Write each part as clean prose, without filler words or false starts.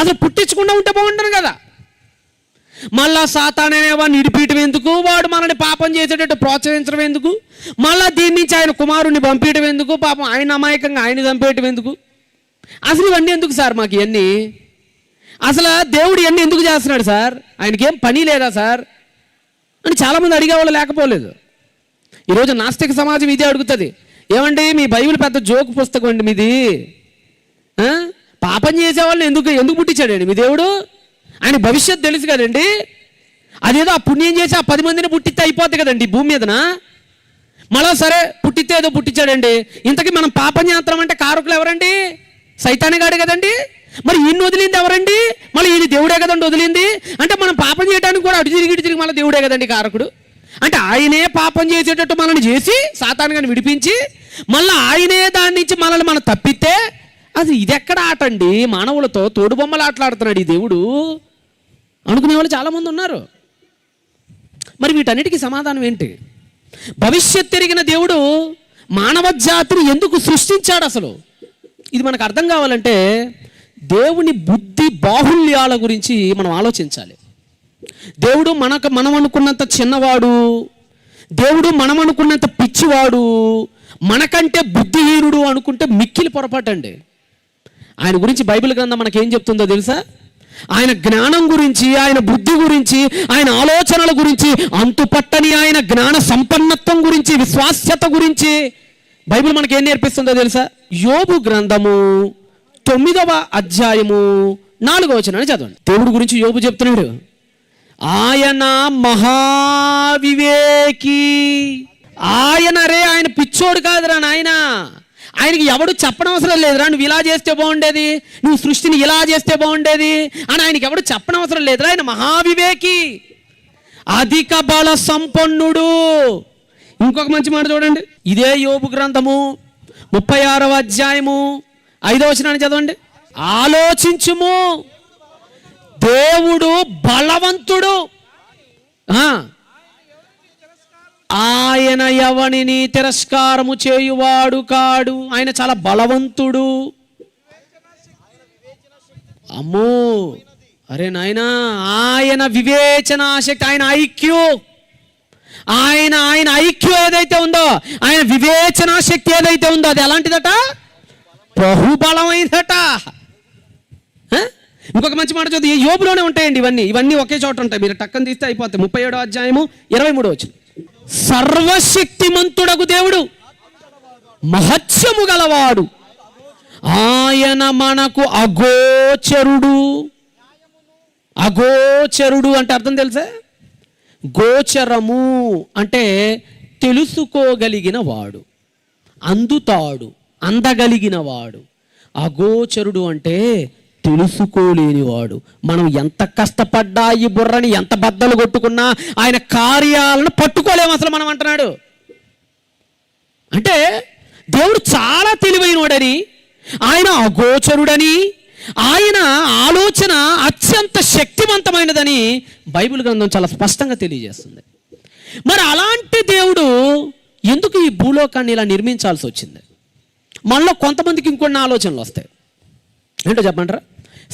అసలు పుట్టించకుండా ఉంటే బాగుంటాను కదా. మళ్ళా సాతాననే వాడిని ఇడిపీయటం ఎందుకు, వాడు మనల్ని పాపం చేసేటట్టు ప్రోత్సహించడం ఎందుకు, మళ్ళా దీని నుంచి ఆయన కుమారుణ్ణి పంపించడం ఎందుకు, పాపం ఆయన అమాయకంగా ఆయన చంపేయటం ఎందుకు, అసలు ఇవన్నీ ఎందుకు సార్ మాకు ఇవన్నీ? అసలు దేవుడు ఇవన్నీ ఎందుకు చేస్తున్నాడు సార్? ఆయనకేం పని లేదా సార్ అని చాలామంది అడిగేవాళ్ళు లేకపోలేదు. ఈరోజు నాస్తిక సమాజం ఇదే అడుగుతుంది, ఏమండి మీ బైబిల్ పెద్ద జోకు పుస్తకం అండి మీది, పాపం చేసేవాళ్ళని ఎందుకు పుట్టించాడండి మీ దేవుడు? ఆయన భవిష్యత్తు తెలుసు కదండి, అదేదో ఆ పుణ్యం చేసి ఆ 10 మందిని పుట్టిస్తే అయిపోద్ది కదండి భూమి మీదన. మళ్ళా సరే పుట్టిస్తే ఏదో పుట్టించాడండి, ఇంతకీ మనం పాపం చేస్తాం అంటే కారకులు ఎవరండి? సైతానిగాడు కదండి. మరి ఈయన్ని వదిలింది ఎవరండి? మళ్ళీ ఈయన దేవుడే కదండి వదిలింది. అంటే మనం పాపం చేయడానికి కూడా అటు తిరిగి మళ్ళీ దేవుడే కదండి కారకుడు. అంటే ఆయనే పాపం చేసేటట్టు మనల్ని చేసి సాతానుగాని విడిపించి మళ్ళీ ఆయనే దాని నుంచి మనల్ని మనం తప్పిస్తే అది ఇదెక్కడ ఆట అండి? మానవులతో తోడుబొమ్మలు ఆటలాడుతున్నాడు ఈ దేవుడు అనుకునే వాళ్ళు చాలామంది ఉన్నారు. మరి వీటన్నిటికీ సమాధానం ఏంటి? భవిష్యత్ తిరిగిన దేవుడు మానవ జాతిని ఎందుకు సృష్టించాడు అసలు? ఇది మనకు అర్థం కావాలంటే దేవుని బుద్ధి బాహుళ్యాల గురించి మనం ఆలోచించాలి. దేవుడు మనం అనుకున్నంత చిన్నవాడు, దేవుడు మనం అనుకున్నంత పిచ్చివాడు, మనకంటే బుద్ధిహీనుడు అనుకుంటే మిక్కిలి పొరపాటు అండి. ఆయన గురించి బైబిల్ గ్రంథం మనకేం చెప్తుందో తెలుసా? ఆయన జ్ఞానం గురించి, ఆయన బుద్ధి గురించి, ఆయన ఆలోచనల గురించి, అంతుపట్టని ఆయన జ్ఞాన సంపన్నత్వం గురించి, విశ్వాస్యత గురించి బైబిల్ మనకేం నేర్పిస్తుందో తెలుసా? యోబు గ్రంథము 9వ అధ్యాయము 4వ వచనాన్ని చదవండి. దేవుడి గురించి యోబు చెప్తున్నాడు, ఆయన మహావివేకి. ఆయన పిచ్చోడు కాదురా నాయన, ఆయనకి ఎవడు చెప్పనవసరం లేదురా, నువ్వు ఇలా చేస్తే బాగుండేది, నువ్వు సృష్టిని ఇలా చేస్తే బాగుండేది అని ఆయనకి ఎవడు చెప్పనవసరం లేదురా. ఆయన మహావివేకి, అధిక బల సంపన్నుడు. ఇంకొక మంచి మాట చూడండి, ఇదే యోబు గ్రంథము 36వ అధ్యాయము 5వ వచనాన్ని చదవండి. ఆలోచించుము, దేవుడు బలవంతుడు, ఆయన ఎవనిని తిరస్కారము చేయువాడు కాడు. ఆయన చాలా బలవంతుడు. అమ్మో, అరే నాయనా, ఆయన వివేచనా శక్తి, ఆయన ఐక్యూ, ఆయన ఐక్యూ ఏదైతే ఉందో, ఆయన వివేచనా శక్తి ఏదైతే ఉందో అది ఎలాంటిదట? బహుబలమైనదట. ఇంకొక మంచి మాట చదివి యోబులోనే ఉంటాయండి ఇవన్నీ ఒకే చోట ఉంటాయి. మీరు టక్కన తీస్తే అయిపోతాయి. 37వ అధ్యాయము 23వ వచనం. సర్వశక్తిమంతుడగు దేవుడు, మహత్యము గలవాడు, ఆయన మనకు అగోచరుడు. అగోచరుడు అంటే అర్థం తెలుసా? గోచరము అంటే తెలుసుకోగలిగిన వాడు, అందుతాడు, అందగలిగిన వాడు. అగోచరుడు అంటే తెలుసుకోలేనివాడు. మనం ఎంత కష్టపడ్డా, ఈ బుర్రని ఎంత బద్దలు కొట్టుకున్నా ఆయన కార్యాలను పట్టుకోలేము అసలు మనం అంటున్నాడు. అంటే దేవుడు చాలా తెలివైనవాడని, ఆయన అగోచరుడని, ఆయన ఆలోచన అత్యంత శక్తివంతమైనదని బైబిల్ గ్రంథం చాలా స్పష్టంగా తెలియజేస్తుంది. మరి అలాంటి దేవుడు ఎందుకు ఈ భూలోకాన్ని ఇలా నిర్మించాల్సి వచ్చింది? మనలో కొంతమందికి ఇంకొన్ని ఆలోచనలు వస్తాయి. ఏంటో చెప్పంటారా?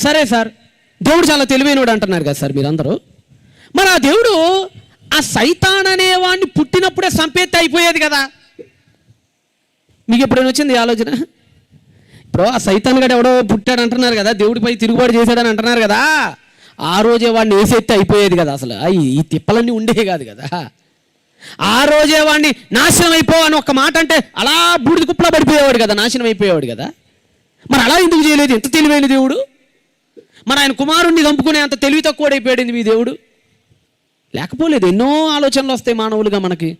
సరే సార్, దేవుడు చాలా తెలివైనవాడు అంటున్నారు కదా సార్ మీరందరూ. మరి ఆ దేవుడు ఆ సైతాన్ అనేవాడిని పుట్టినప్పుడే సంపేత్తి అయిపోయేది కదా. మీకు ఎప్పుడైనా వచ్చింది ఆలోచన? ఇప్పుడు ఆ సైతాన్ గడు ఎవడో పుట్టాడు అంటున్నారు కదా, దేవుడిపై తిరుగుబాటు చేశాడని అంటున్నారు కదా, ఆ రోజే వాడిని వేసేత్తే అయిపోయేది కదా. అసలు ఈ తిప్పలన్నీ ఉండేవి కాదు కదా. ఆ రోజే వాడిని నాశనం అయిపో అని ఒక్క మాట అంటే అలా బూడిద కుప్పలా పడిపోయేవాడు కదా, నాశనం అయిపోయేవాడు కదా. మరి అలా ఎందుకు చేయలేదు? ఎంత తెలివైన దేవుడు. మరి ఆయన కుమారుణ్ణి చంపుకునే అంత తెలివి తక్కువడైపోయాడు మీ దేవుడు. లేకపోలేదు, ఎన్నో ఆలోచనలు వస్తాయి మానవులుగా మనకి,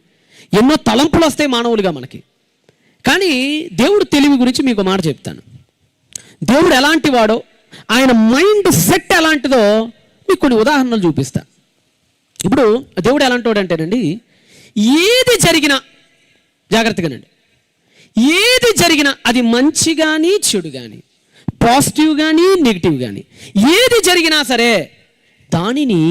ఎన్నో తలంపులు వస్తాయి మానవులుగా మనకి. కానీ దేవుడు తెలివి గురించి మీకు మాట చెప్తాను. దేవుడు ఎలాంటి వాడో, ఆయన మైండ్ సెట్ ఎలాంటిదో మీకు కొన్ని ఉదాహరణలు చూపిస్తా. ఇప్పుడు దేవుడు ఎలాంటి వాడు అంటేనండి, ఏది జరిగినా జాగ్రత్తగానండి, ఏది జరిగినా అది మంచి కానీ చెడు కానీ, పాజిటివ్ కానీ నెగిటివ్ కానీ, ఏది జరిగినా సరే దానిని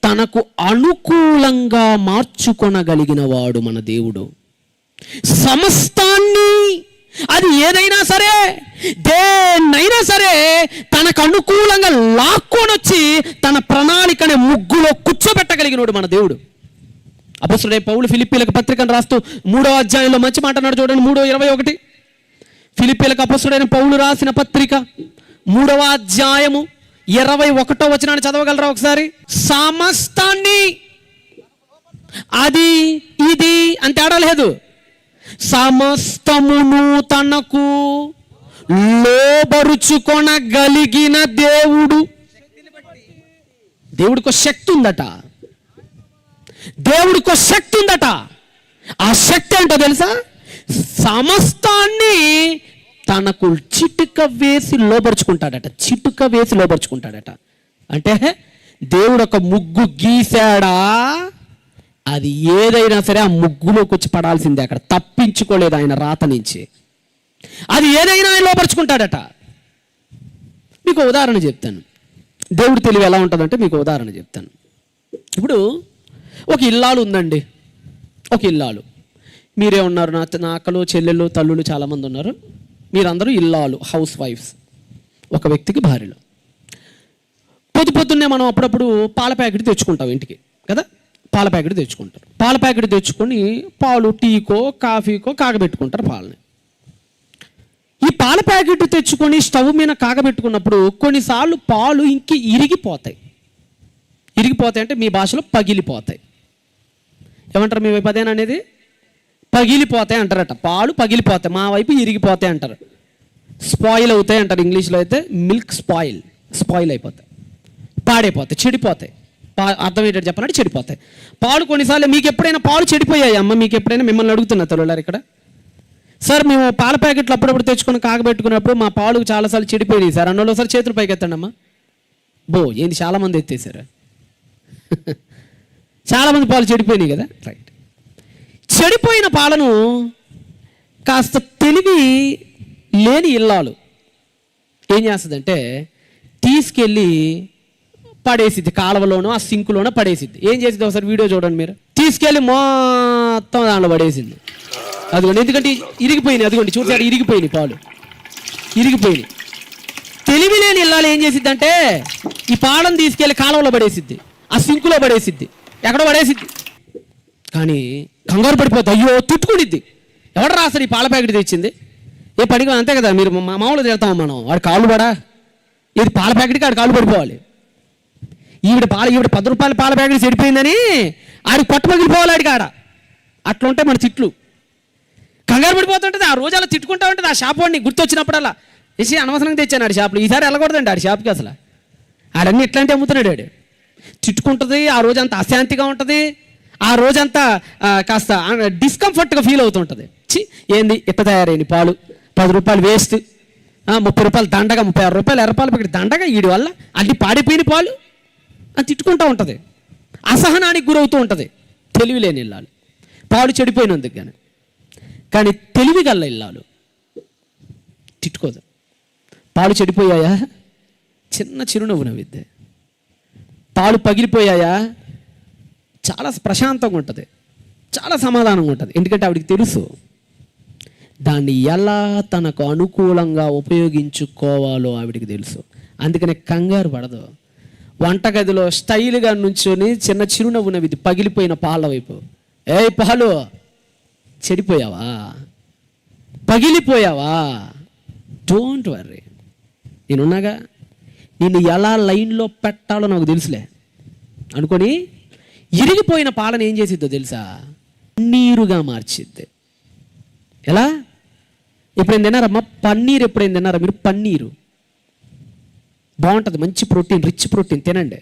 తనకు అనుకూలంగా మార్చుకొనగలిగిన వాడు మన దేవుడు. సమస్తాన్ని, అది ఏదైనా సరే, దేన్నైనా సరే తనకు అనుకూలంగా దేవుడు మన దేవుడు. అపొస్తలుడైన పౌలు ఫిలిప్పీలకు పత్రికను రాస్తూ 3వ అధ్యాయంలో మంచి మాట అన్నాడు చూడండి. 3:21 ఫిలిప్పీలకు అపొస్తలుడైన పౌలు రాసిన పత్రిక 3వ అధ్యాయము 21వ వచనాన్ని చదవగలరా ఒకసారి? సమస్తాన్ని, అది ఇది అని తేడా లేదు, సమస్తమును తనకు లోబరుచుకొనగలిగిన దేవుడు. దేవుడికి శక్తి ఉందట, దేవుడికి శక్తి ఉందట. ఆ శక్తి ఏంటో తెలుసా? సమస్తాన్ని తనకు చిటుక వేసి లోపరుచుకుంటాడట, చిటుక వేసి లోపరుచుకుంటాడట. అంటే దేవుడు ఒక ముగ్గు గీశాడా, అది ఏదైనా సరే ఆ ముగ్గులోకి వచ్చి పడాల్సిందే, అక్కడ తప్పించుకోలేదు ఆయన రాత నుంచి. అది ఏదైనా ఆయన లోపరుచుకుంటాడట. మీకు ఉదాహరణ చెప్తాను, దేవుడు తెలివి ఎలా ఉంటుందంటే మీకు ఉదాహరణ చెప్తాను. ఇప్పుడు ఒక ఇల్లాలు ఉందండి, ఒక ఇల్లాలు. మీరే ఉన్నారు, నా అక్కలు చెల్లెళ్ళు తల్లులు చాలామంది ఉన్నారు. మీరందరూ ఇల్లాలు, హౌస్ వైఫ్స్, ఒక వ్యక్తికి భార్యలు. పొద్దున్నే మనం అప్పుడప్పుడు పాల ప్యాకెట్ తెచ్చుకుంటాం ఇంటికి కదా, పాల ప్యాకెట్ తెచ్చుకుంటారు. పాల ప్యాకెట్ తెచ్చుకొని పాలు టీకో కాఫీకో కాగబెట్టుకుంటారు పాలని. ఈ పాల ప్యాకెట్ తెచ్చుకొని స్టవ్ మీద కాగబెట్టుకున్నప్పుడు కొన్నిసార్లు పాలు ఇరిగిపోతాయి. ఇరిగిపోతాయి అంటే మీ భాషలో పగిలిపోతాయి. ఏమంటారు మీ వైపు? అదేననేది పగిలిపోతాయి అంటారట. పాలు పగిలిపోతాయి, మా వైపు ఇరిగిపోతాయి అంటారు. స్పాయిల్ అవుతాయి అంటారు ఇంగ్లీష్లో అయితే. మిల్క్ స్పాయిల్ అయిపోతాయి, పాడైపోతాయి, చెడిపోతాయి. అర్థమయ్యేటట్టు చెప్పాలంటే చెడిపోతాయి పాలు. కొన్నిసార్లు మీకు ఎప్పుడైనా పాలు చెడిపోయాయి అమ్మ? మీకు ఎప్పుడైనా, మిమ్మల్ని అడుగుతున్నా తల్లులారు ఇక్కడ, సార్ మేము పాల ప్యాకెట్లు అప్పుడప్పుడు తెచ్చుకొని కాగబెట్టుకున్నప్పుడు మా పాలు చాలాసార్లు చెడిపోయినాయి సార్ అన్నోళ్ళు ఒకసారి చేతులు పైకి ఎత్తండి అమ్మా. ఏంది చాలామంది ఎత్తేసారు, చాలామంది పాలు చెడిపోయినాయి కదా. రైట్. చెడిపోయిన పాలను కాస్త తెలివి లేని ఇల్లాలు ఏం చేస్తుందంటే తీసుకెళ్ళి పడేసిద్ది, కాలువలోనో ఆ సింకులోనో పడేసిద్ది. ఏం చేసిద్ది ఒకసారి వీడియో చూడండి మీరు. తీసుకెళ్ళి మొత్తం దాంట్లో పడేసింది. అదిగోండి, ఎందుకంటే ఇరిగిపోయినాయి. అదిగోండి చూసారు, ఇరిగిపోయినాయి పాలు, ఇరిగిపోయినాయి. తెలివి లేని ఇల్లాలు ఏం చేసిద్దంటే ఈ పాలను తీసుకెళ్ళి కాలువలో పడేసిద్ది, ఆ సింకులో పడేసిద్ది, ఎక్కడో పడేసిద్ది. కానీ కంగారు పడిపోద్ది, అయ్యో తిట్టుకునిద్ది. ఎవడ రాస్తారు ఈ పాల ప్యాకెట్ తెచ్చింది? ఏ పడిగా అంతే కదా, మీరు మామూలుగా తిడతాం మనం, వాడు కాళ్ళు పడా, ఇది పాల ప్యాకెట్కి ఆడు కాళ్ళు పడిపోవాలి. ఈవిడ 10 రూపాయల పాల ప్యాకెట్ చెడిపోయిందని ఆడికి పట్టు పగిలిపోవాలి ఆడికి ఆడ. అట్లా ఉంటాయి మన తిట్లు. కంగారు పడిపోతుంటుంది, ఆ రోజు అలా తిట్టుకుంటా ఉంటుంది. ఆ షాప్ వాడిని గుర్తొచ్చినప్పుడల్లా వేసి అనవసరంగా తెచ్చాను ఆడి షాప్లో, ఈసారి వెళ్ళకూడదండి ఆడి షాప్కి. అసలు ఆడన్నీ ఎట్లాంటి అమ్ముతున్నాడు ఆడు. తిట్టుకుంటుంది, ఆ రోజు అంతా అశాంతిగా ఉంటుంది, ఆ రోజంతా కాస్త డిస్కంఫర్ట్గా ఫీల్ అవుతుంటుంది. ఏంది ఎట్ట తయారైంది పాలు, 10 రూపాయలు వేస్ట్, 30 రూపాయలు దండగా, 36 రూపాయలు ఎర్రపాలు పెట్టి దండగా, వీడి వల్ల అన్ని పాడిపోయిన పాలు అని తిట్టుకుంటూ ఉంటుంది. అసహనానికి గురవుతూ ఉంటుంది తెలివి లేని ఇల్లాలు, పాలు చెడిపోయినందుకు. కానీ తెలివి గల్ల ఇల్లాలు తిట్టుకోదు. పాలు చెడిపోయాయా, చిన్న చిరునవ్వు నవ్విద్దే. పాలు పగిలిపోయాయా, చాలా ప్రశాంతంగా ఉంటుంది, చాలా సమాధానంగా ఉంటుంది. ఎందుకంటే ఆవిడికి తెలుసు దాన్ని ఎలా తనకు అనుకూలంగా ఉపయోగించుకోవాలో ఆవిడికి తెలుసు. అందుకనే కంగారు పడదు. వంటగదిలో స్టైల్గా నుంచొని చిన్న చిరునవ్వు నవ్వింది పగిలిపోయిన పాల వైపు. ఏ పాలు చెడిపోయావా, పగిలిపోయావా, డోంట్ వర్రీ, నేనున్నాగా, నిన్ను ఎలా లైన్లో పెట్టాలో నాకు తెలుసులే అనుకొని ఇరిగిపోయిన పాలను ఏం చేసిద్దో తెలుసా? పన్నీరుగా మార్చిద్ది. ఎలా? ఎప్పుడైనా తిన్నారమ్మా పన్నీరు? ఎప్పుడైనా తిన్నారా మీరు? పన్నీరు బాగుంటుంది, మంచి ప్రోటీన్, రిచ్ ప్రోటీన్. తినండి.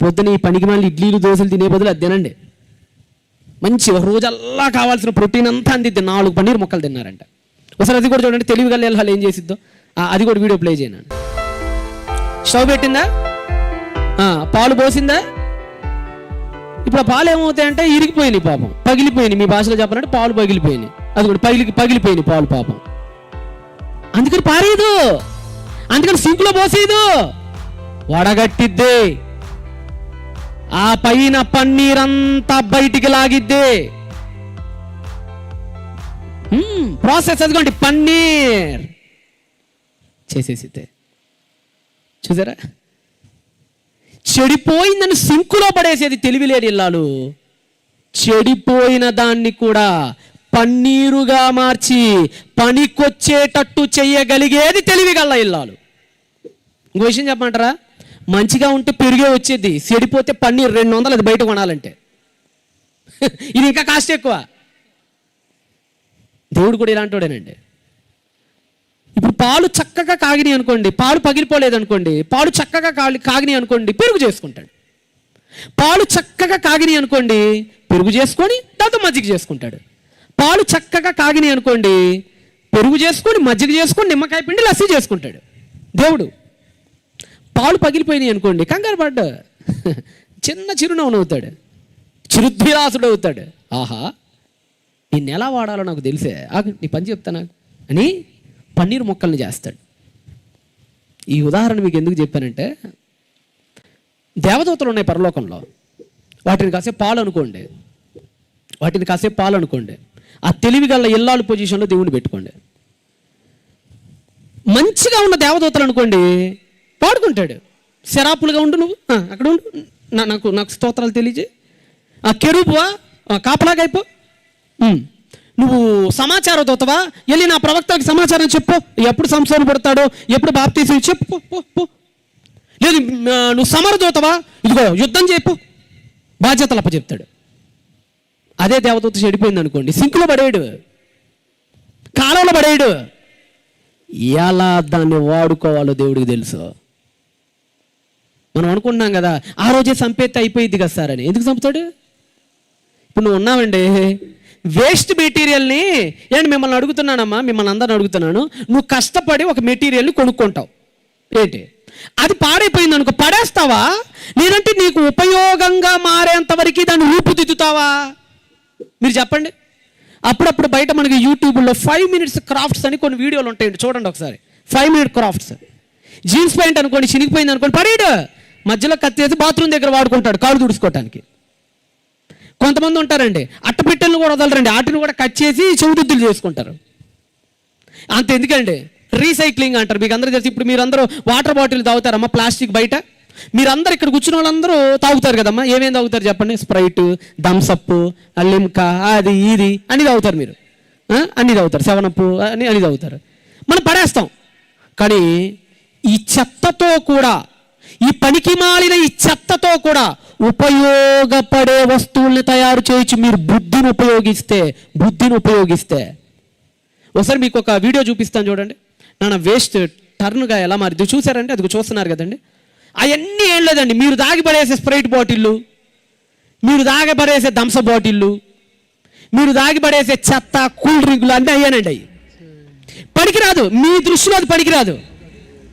పొద్దున ఈ పనికి మళ్ళీ ఇడ్లీలు దోశలు తినే బదులు అది తినండి. మంచి ఒక రోజల్లా కావాల్సిన ప్రోటీన్ అంతా అందిద్ది. 4 పన్నీరు మొక్కలు తిన్నారంట. ఒకసారి అది కూడా చూడండి, తెలివి గల వెళ్ళాలి ఏం చేసిద్దో. అది కూడా వీడియో ప్లే చేయను. స్టవ్ పెట్టిందా, పాలు పోసిందా. ఇప్పుడు ఆ పాలు ఏమవుతాయంటే ఇరిగిపోయినాయి పాపం, పగిలిపోయినాయి. మీ భాషలో చెప్పాలంటే పాలు పగిలిపోయినాయి. అది కూడా పగిలిపోయినాయి పాలు పాపం. అందుకని పారేయదు, అందుకని సింకులో పోసేయదు, వడగట్టిద్దే. ఆ పైన పన్నీరంతా బయటికి లాగిద్దే. ప్రాసెస్ అదిగోండి, పన్నీర్ చేసేసిద్దే. చూసారా? చెడిపోయిందని సింకులో పడేసేది తెలివిలేని ఇల్లాలు చెడిపోయిన దాన్ని కూడా పన్నీరుగా మార్చి పనికొచ్చేటట్టు చెయ్యగలిగేది తెలివిగల ఇల్లాలు. ఇంకో విషయం చెప్పమంటారా, మంచిగా ఉంటే పెరిగే వచ్చేది, చెడిపోతే పన్నీరు 200 అది బయట కొనాలంటే. ఇది ఇంకా కాస్ట్ ఎక్కువ. దేవుడు కూడా ఇలాంటి వాడేనండి. ఇప్పుడు పాలు చక్కగా కాగినాయి అనుకోండి, పాలు పగిలిపోలేదు అనుకోండి, పాలు చక్కగా కాగినాయి అనుకోండి, పెరుగు చేసుకుంటాడు. పాలు చక్కగా కాగినాయి అనుకోండి, పెరుగు చేసుకొని దాంతో మజ్జిగ చేసుకుంటాడు. పాలు చక్కగా కాగినాయి అనుకోండి, పెరుగు చేసుకొని మజ్జిగ చేసుకొని నిమ్మకాయ పిండి లస్సీ చేసుకుంటాడు. దేవుడు పాలు పగిలిపోయినాయి అనుకోండి, కంగారు పడ్డ చిన్న చిరునవ్వు అవుతాడు, చిరుద్విలాసుడు అవుతాడు. ఆహా, నిన్ను ఎలా వాడాలో నాకు తెలిసే, నీ పని చెప్తానా అని పన్నీరు మొక్కల్ని చేస్తాడు. ఈ ఉదాహరణ మీకు ఎందుకు చెప్పానంటే, దేవదూతలు ఉన్నాయి పరలోకంలో, వాటిని కాసేపు పాలు అనుకోండి, ఆ తెలివిగల ఇల్లాలు పొజిషన్లో దేవుని పెట్టుకోండి. మంచిగా ఉన్న దేవదూతలు అనుకోండి, పాడుకుంటాడు. శరాపులుగా ఉండు, నువ్వు అక్కడ ఉండు, నాకు స్తోత్రాలు తెలియజేయి, కెరూబువా కాపలాగా అయిపో, నువ్వు సమాచారం దూతవా, వెళ్ళి నా ప్రవక్తకి సమాచారం చెప్పు, ఎప్పుడు సంసోను పడతాడో, ఎప్పుడు బాప్తీసం చెప్పు పో. లేదు నువ్వు సమరదూతవా, ఇదిగో యుద్ధం చెప్పు, బాధ్యతలు అప్పచెప్తాడు. అదే దేవదూత చెడిపోయింది అనుకోండి, సింకులో పడేయడు, కాలంలో పడేయడు. ఎలా దాన్ని వాడుకోవాలో దేవుడికి తెలుసు. మనం అనుకుంటున్నాం కదా, ఆ రోజే చంపేస్తే అయిపోయింది కదా సార్ అని. ఎందుకు చంపుతాడు? ఇప్పుడు నువ్వు ఉన్నావండి, వేస్ట్ మెటీరియల్ని, ఏంటి మిమ్మల్ని అడుగుతున్నానమ్మా, మిమ్మల్ని అందరిని అడుగుతున్నాను, నువ్వు కష్టపడి ఒక మెటీరియల్ని కొనుక్కుంటావు, ఏంటి అది పాడైపోయింది అనుకో, పడేస్తావా? లేదంటే నీకు ఉపయోగంగా మారేంత వరకు దాన్ని రూపుదిద్దుతావా? మీరు చెప్పండి. అప్పుడప్పుడు బయట మనకి యూట్యూబ్లో 5 minutes క్రాఫ్ట్స్ అని కొన్ని వీడియోలు ఉంటాయండి, చూడండి ఒకసారి. 5 minute క్రాఫ్ట్స్. జీన్స్ ప్యాంట్ అనుకోండి చినిగిపోయింది అనుకోండి, పడేయడు, మధ్యలో కత్తేసి బాత్రూమ్ దగ్గర వాడుకుంటాడు కాళ్ళు తుడుచుకోవటానికి. కొంతమంది ఉంటారండి, అట్టపెట్టెలను కూడా వదలరండి, వాటిని కూడా కట్ చేసి చెవుదిద్దులు చేసుకుంటారు. అంత ఎందుకండి, రీసైక్లింగ్ అంటారు. మీకు అందరూ తెలిసి, ఇప్పుడు మీరందరూ వాటర్ బాటిల్ తాగుతారమ్మా, ప్లాస్టిక్ బయట. మీరందరూ ఇక్కడ కూర్చున్న వాళ్ళందరూ తాగుతారు కదమ్మా, ఏమేమి తాగుతారు చెప్పండి? స్ప్రైట్, థమ్సప్, లిమ్కా, అది ఇది అన్ని తాగుతారు. మీరు అన్ని తాగుతారు, 7up అన్ని తాగుతారు. మనం పడేస్తాం. కానీ ఈ చెత్తతో కూడా, ఈ పనికి మాలిన ఈ చెత్తతో కూడా ఉపయోగపడే వస్తువుల్ని తయారు చేయొచ్చు, మీరు బుద్ధిని ఉపయోగిస్తే. ఒకసారి మీకు ఒక వీడియో చూపిస్తాను చూడండి. నాన్న వేస్ట్ టర్న్గా ఎలా మారింది చూసారంటే, అది చూస్తున్నారు కదండి. అవన్నీ ఏం లేదండి, మీరు దాగిపడేసే స్ప్రైట్ బాటిళ్ళు, మీరు దాగిపడేసే థమ్సప్ బాటిళ్ళు, మీరు దాగిపడేసే చెత్త కూల్ డ్రింకులు అన్నీ అయ్యానండి. అవి పనికిరాదు, మీ దృష్టిలో అది పనికిరాదు.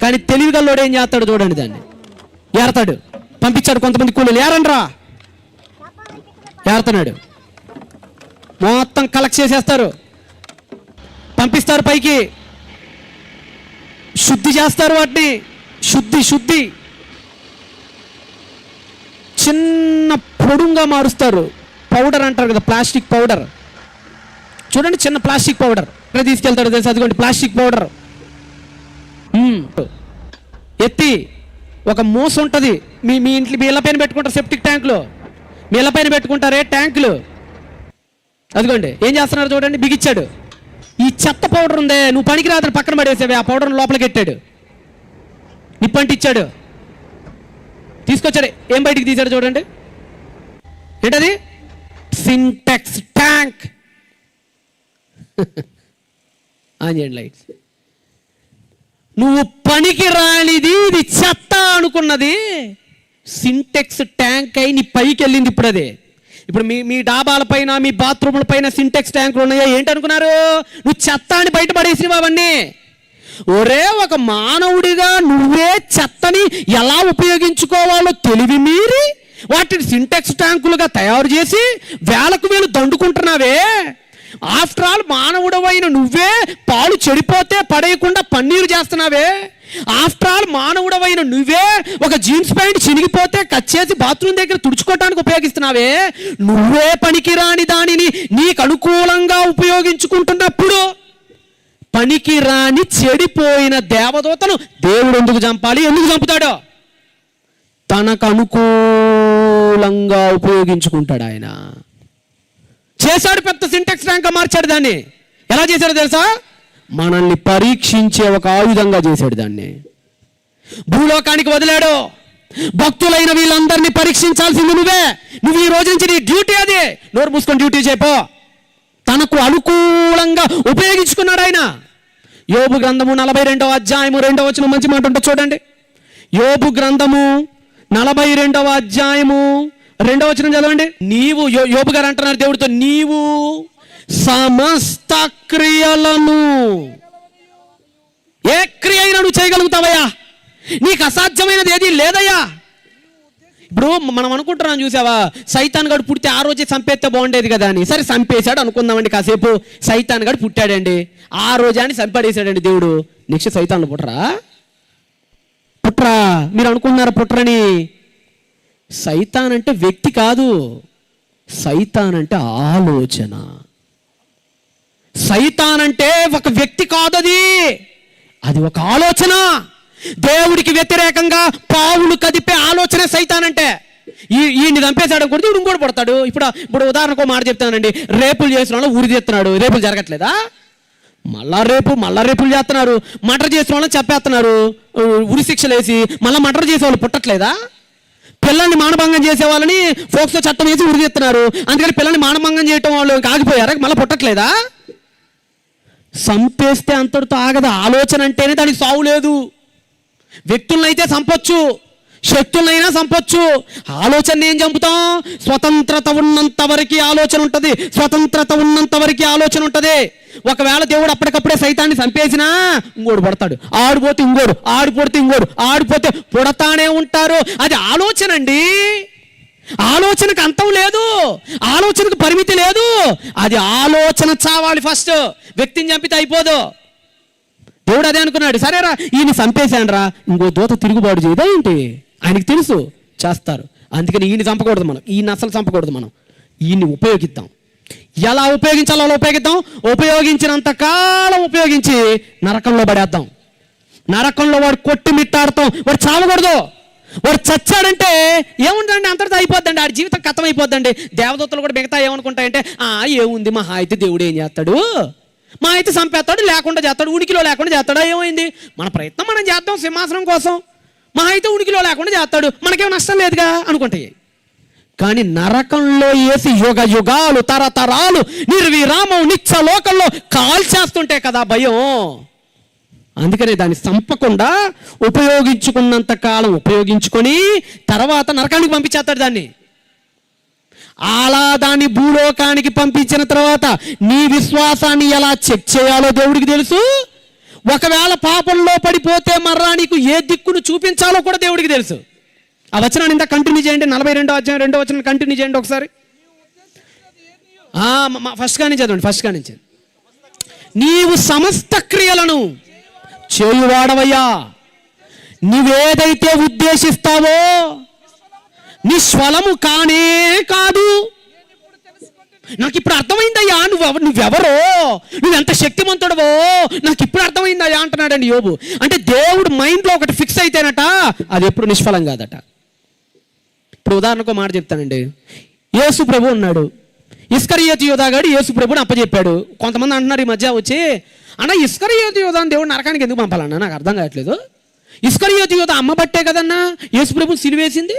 కానీ తెలివిగల్లోడు ఏం చేస్తాడు చూడండి, దాన్ని ఏరతాడు. పంపించాడు కొంతమంది కూలీలు, ఏరండ్రా, ఏరుతున్నాడు. మొత్తం కలెక్ట్ చేసేస్తారు, పంపిస్తారు పైకి, శుద్ధి చేస్తారు వాటిని. శుద్ధి చిన్న పొడుంగా మారుస్తారు. పౌడర్ అంటారు కదా, ప్లాస్టిక్ పౌడర్. చూడండి, చిన్న ప్లాస్టిక్ పౌడర్ ఇక్కడ తీసుకెళ్తాడు తెలుసు, అదిగోండి ప్లాస్టిక్ పౌడర్. ఎత్తి ఒక మూస ఉంటుంది, మీ ఇంట్లో మీ ఇళ్ళ పైన పెట్టుకుంటారు, సెప్టిక్ ట్యాంకులు మీ ఇళ్ళ పైన పెట్టుకుంటారే ట్యాంకులు, అదిగోండి ఏం చేస్తున్నారు చూడండి, బిగిచ్చాడు. ఈ చెత్త పౌడర్ ఉందే, నువ్వు పనికిరాదని పక్కన పడేసేవి, ఆ పౌడర్ లోపలికి ఎట్టాడు, నిప్పంటిచ్చాడు, తీసుకొచ్చాడు. ఏం బయటికి తీశాడు చూడండి, ఏంటది? సింటెక్స్ ట్యాంక్. ఆన్ చేయండి లైట్స్. నువ్వు పనికి రానిది, ఇది చెత్త అనుకున్నది సింటెక్స్ ట్యాంక్ అయి నీ పైకి వెళ్ళింది. ఇప్పుడు అదే, ఇప్పుడు మీ డాబాల పైన, మీ బాత్రూముల పైన సింటెక్స్ ట్యాంకులు ఉన్నాయా? ఏంటనుకున్నారు? నువ్వు చెత్త అని బయటపడేసినవి అవన్నీ. ఒరే, ఒక మానవుడిగా నువ్వే చెత్తని ఎలా ఉపయోగించుకోవాలో తెలివి మీరి వాటిని సింటెక్స్ ట్యాంకులుగా తయారు చేసి వేలకు వేలు దండుకుంటున్నావే. ఆఫ్టర్ ఆల్ మానవుడవైన నువ్వే పాలు చెడిపోతే పడేయకుండా పన్నీరు చేస్తున్నావే. ఆఫ్టర్ ఆల్ మానవుడవైన నువ్వే ఒక జీన్స్ ప్యాంట్ చినిగిపోతే కట్ చేసి బాత్రూమ్ దగ్గర తుడుచుకోవటానికి ఉపయోగిస్తున్నావే. నువ్వే పనికిరాని దానిని నీకు అనుకూలంగా ఉపయోగించుకుంటున్నప్పుడు పనికిరాని చెడిపోయిన దేవదూతను దేవుడు ఎందుకు చంపాలి? ఎందుకు చంపుతాడో తనకు అనుకూలంగా ఉపయోగించుకుంటాడు. ఆయన చేశాడు, పెద్ద సింటాక్స్ ర్యాంక్ మార్చాడు దాన్ని. ఎలా చేశాడో తెలుసా? మనల్ని పరీక్షించే ఒక ఆయుధంగా చేశాడు దాన్ని. భూలోకానికి వదిలాడు. భక్తులైన వీళ్ళందరినీ పరీక్షించాల్సింది నువ్వు ఈ రోజు నుంచి నీ డ్యూటీ అది. నోరు మూసుకొని డ్యూటీ చేయపో. తనకు అనుకూలంగా ఉపయోగించుకున్నాడు ఆయన. యోబు గ్రంథము 42వ అధ్యాయము 2వ వచనం మంచి మాట ఉంటుంది చూడండి. యోబు గ్రంథము 42వ అధ్యాయము 2వ వచనం చదవండి. నీవు యోబు గారు అంటున్నారు దేవుడితో, నీవు సమస్త క్రియలను, ఏ క్రియ అయినా నువ్వు చేయగలుగుతావయ్యా, నీకు అసాధ్యమైనది ఏది లేదయ్యా. ఇప్పుడు మనం అనుకుంటున్నాం చూసావా, సైతాన్ గడు పుడితే ఆ రోజే చంపేస్తే బాగుండేది కదా అని. సరే చంపేశాడు అనుకుందామండి కాసేపు. సైతాన్ గడు పుట్టాడండి, ఆ రోజే అని చంపడేశాడండి దేవుడు. నెక్స్ట్ సైతాన్లు పుట్టరా? మీరు అనుకుంటున్నారా పుట్టరని? సైతాన్ అంటే వ్యక్తి కాదు, సైతాన్ అంటే ఆలోచన. సైతాన్ అంటే ఒక వ్యక్తి కాదు, అది ఒక ఆలోచన. దేవుడికి వ్యతిరేకంగా పావులు కదిపే ఆలోచన సైతాన్ అంటే. ఈయన్ని చంపేశాడు కూడా దేవుడు ఇంకోటి పడతాడు. ఇప్పుడు ఉదాహరణకు మాట చెప్తానండి. రేపులు చేసిన వాళ్ళు ఉరి చేస్తున్నాడు, రేపులు జరగట్లేదా? మళ్ళా రేపులు చేస్తున్నారు. మర్డర్ చేసిన వాళ్ళని చెప్పేస్తున్నారు, ఉరి శిక్షలు వేసి. మళ్ళీ మర్డర్ చేసే వాళ్ళు పుట్టట్లేదా? పిల్లల్ని మానభంగం చేసే వాళ్ళని ఫోక్సో చట్టం వేసి ఉరి చేస్తున్నారు. అందుకని పిల్లల్ని మానభంగం చేయటం వాళ్ళు ఆగిపోయారా? మళ్ళీ పుట్టట్లేదా? చంపేస్తే అంతటితో ఆగదు. ఆలోచన అంటేనే దానికి సావు లేదు. వ్యక్తులనైతే చంపొచ్చు, శక్తులనైనా చంపొచ్చు. ఆలోచన ఏం చంపుతాం? స్వతంత్రత ఉన్నంత వరకు ఆలోచన ఉంటుంది. స్వతంత్రత ఉన్నంత వరకు ఆలోచన ఉంటుంది. ఒకవేళ దేవుడు అప్పటికప్పుడే సైతాన్ని చంపేసినా ఇంకోడు పడతాడు, ఆడిపోతే ఇంకోడు, ఆడిపోతే ఇంకోడు, ఆడిపోతే పుడతానే ఉంటారు. అది ఆలోచన అండి. ఆలోచనకు అంతం లేదు, ఆలోచనకు పరిమితి లేదు. అది ఆలోచన చావాలి. ఫస్ట్ వ్యక్తిని చంపితే అయిపోదు. దేవుడు అదే అనుకున్నాడు. సరేరా ఈయన చంపేశానరా, ఇంకో దూత తిరుగుబాటు చేయదా ఏంటి? ఆయనకి తెలుసు చేస్తారు. అందుకని ఈయన చంపకూడదు మనం, ఈయన అసలు చంపకూడదు మనం. ఈయన్ని ఉపయోగిద్దాం. ఎలా ఉపయోగించాలో అలా ఉపయోగిద్దాం. ఉపయోగించినంత కాలం ఉపయోగించి నరకంలో పడేద్దాం. నరకంలో వాడు కొట్టి మిట్టాడతాం. వాడు చావకూడదు. వాడు చచ్చాడంటే ఏముందండి, అంతటితో అయిపోద్దండి, ఆడి జీవితం కథం అయిపోద్దండి. దేవదూతలు కూడా మిగతా ఏమనుకుంటాయంటే, ఏముంది మహా అయితే దేవుడు ఏం చేస్తాడు, మా అయితే చంపేస్తాడు, లేకుండా చేస్తాడు, ఉనికిలో లేకుండా చేస్తాడా, ఏమైంది, మన ప్రయత్నం మనం చేద్దాం సింహాసనం కోసం, మా అయితే ఉనికిలో లేకుండా చేస్తాడు, మనకేం నష్టం లేదుగా అనుకుంటాయి. కానీ నరకంలో వేసి యుగ యుగాలు తరతరాలు నిర్విరామం నిత్య లోకంలో కాల్చేస్తుంటే కదా భయం. అందుకనే దాన్ని చంపకుండా ఉపయోగించుకున్నంత కాలం ఉపయోగించుకొని తర్వాత నరకానికి పంపించేస్తాడు దాన్ని. అలా దాన్ని భూలోకానికి పంపించిన తర్వాత నీ విశ్వాసాన్ని ఎలా చెక్ చేయాలో దేవుడికి తెలుసు. ఒకవేళ పాపంలో పడిపోతే మర్రా నీకు ఏ దిక్కును చూపించాలో కూడా దేవుడికి తెలుసు. ఆ వచనాన్ని ఇంత కంటిన్యూ చేయండి. 42వ అధ్యాయం 2వ వచనం కంటిన్యూ చేయండి ఒకసారి. ఫస్ట్ కానించి చదవండి. ఫస్ట్ కానించి, నీవు సమస్త క్రియలను చేయువాడవయ్యా, నువ్వేదైతే ఉద్దేశిస్తావో నిష్ఫలము కానే కాదు. నాకు ఇప్పుడు అర్థమైందయ్యా నువ్వెవరో, నువ్వెంత శక్తిమంతుడవో నాకు ఇప్పుడు అర్థమైందయ్యా అంటున్నాడండి యోబు. అంటే దేవుడు మైండ్లో ఒకటి ఫిక్స్ అయితేనట అది ఎప్పుడు నిష్ఫలం కాదట. ఇప్పుడు ఉదాహరణకు మాట చెప్తానండి. యేసు ప్రభు ఉన్నాడు, ఇస్కరియోతు యోధాగాడు యేసు ప్రభుని అప్పచెప్పాడు. కొంతమంది అంటున్నారు ఈ మధ్య వచ్చి, అన్న ఇస్కరియోతు యోధాని దేవుడు నరకానికి ఎందుకు పంపాలన్నా, నాకు అర్థం కావట్లేదు. ఇస్కరియోతు యోధ అమ్మబట్టే కదన్నా యేసు ప్రభు సిలువేసింది,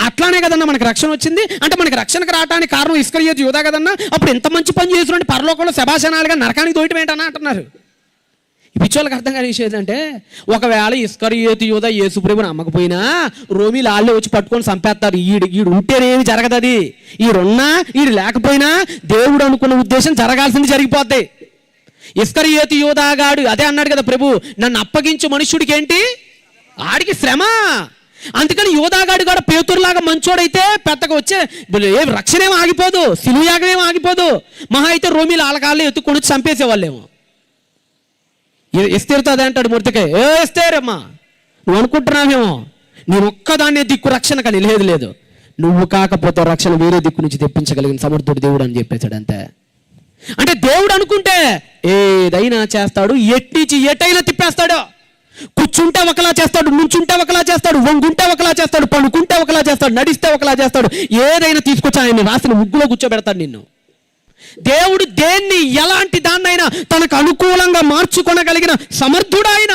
అట్లానే కదన్నా మనకి రక్షణ వచ్చింది. అంటే మనకి రక్షణకు రావడానికి కారణం ఇస్కరియోతు యోధ కదన్నా. అప్పుడు ఎంత మంచి పని చేసినట్టు పరలోకంలో శభాసనాలుగా నరకానికి దోయటం ఏంటన్నా అంటున్నారు. ఈ పిచ్చోళ్ళకి అర్థం కాని విషయం ఏంటంటే, ఒకవేళ ఇస్కరియోతు యోధ యేసు ప్రభుని అమ్మకపోయినా రోమీలు వాళ్ళే వచ్చి పట్టుకొని చంపేస్తారు. ఈడు ఉంటేనేమి జరగదు. అది ఈడున్నా ఈడు లేకపోయినా దేవుడు అనుకున్న ఉద్దేశం జరగాల్సింది జరిగిపోద్ది. ఇస్కరియోతు యోధాగాడు అదే అన్నాడు కదా ప్రభు, నన్ను అప్పగించు మనుష్యుడికి ఏంటి, ఆడికి శ్రమ. అందుకని యోధాగాడు కూడా పేతురులాగా మంచోడైతే పెద్దగా వచ్చే రక్షణ ఏమో ఆగిపోదు, సిలువయాగం ఏమో ఆగిపోదు. మహా అయితే రోమిలు ఆలకాళ్ళు ఎత్తుకొని చంపేసేవాళ్ళేమో. ఎస్తేరుతో అదే అంటాడు మొర్దెకై, ఎస్తేరమ్మా నువ్వు అనుకుంటున్నావేమో నేను ఒక్కదాన్నే దిక్కు రక్షణ, కానీ లేదు నువ్వు కాకపోతే రక్షణ వేరే దిక్కు నుంచి తెప్పించగలిగిన సమర్థుడు దేవుడు అని చెప్పేశాడు. అంతే. అంటే దేవుడు అనుకుంటే ఏదైనా చేస్తాడు, ఎట్నుంచి ఎటైనా తిప్పేస్తాడు. కూర్చుంటే ఒకలా చేస్తాడు, నుంచుంటే ఒకలా చేస్తాడు, వంగుంటే ఒకలా చేస్తాడు, పడుకుంటే ఒకలా ఒకలా చేస్తాడు, నడిస్తే ఒకలా చేస్తాడు. ఏదైనా తీసుకొచ్చి ఆయన రాసిన ముగ్గులో కూర్చోబెడతాడు నిన్ను. దేవుడు దేన్ని ఎలాంటి దాన్నైనా తనకు అనుకూలంగా మార్చుకొనగలిగిన సమర్థుడు ఆయన.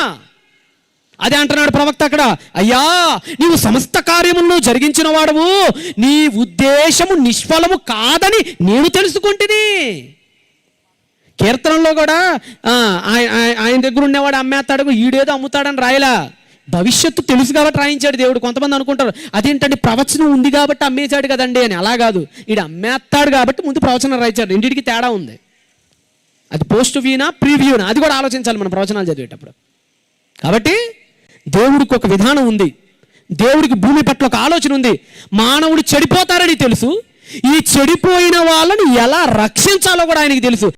అదే అంటున్నాడు ప్రవక్త అక్కడ, అయ్యా నీవు సమస్త కార్యములను జరిగించిన వాడవు, నీ ఉద్దేశము నిష్ఫలము కాదని నేను తెలుసుకుంటుని. కీర్తనలో కూడా ఆయన దగ్గర ఉండేవాడు అమ్మేస్తాడు, ఈడేదో అమ్ముతాడని రాయలా. భవిష్యత్తు తెలుసు కాబట్టి రాయించాడు దేవుడు. కొంతమంది అనుకుంటారు అదేంటండి ప్రవచనం ఉంది కాబట్టి అమ్మేశాడు కదండి అని. అలా కాదు, ఈడు అమ్మేస్తాడు కాబట్టి ముందు ప్రవచనం రాయించాడు. రెండింటికి తేడా ఉంది. అది పోస్ట్ వ్యూనా ప్రీవ్యూనా అది కూడా ఆలోచించాలి మనం ప్రవచనాలు చదివేటప్పుడు. కాబట్టి దేవుడికి ఒక విధానం ఉంది, దేవుడికి భూమి పట్ల ఒక ఆలోచన ఉంది. మానవుడు చెడిపోతారని తెలుసు, ఈ చెడిపోయిన వాళ్ళని ఎలా రక్షించాలో కూడా ఆయనకి తెలుసు.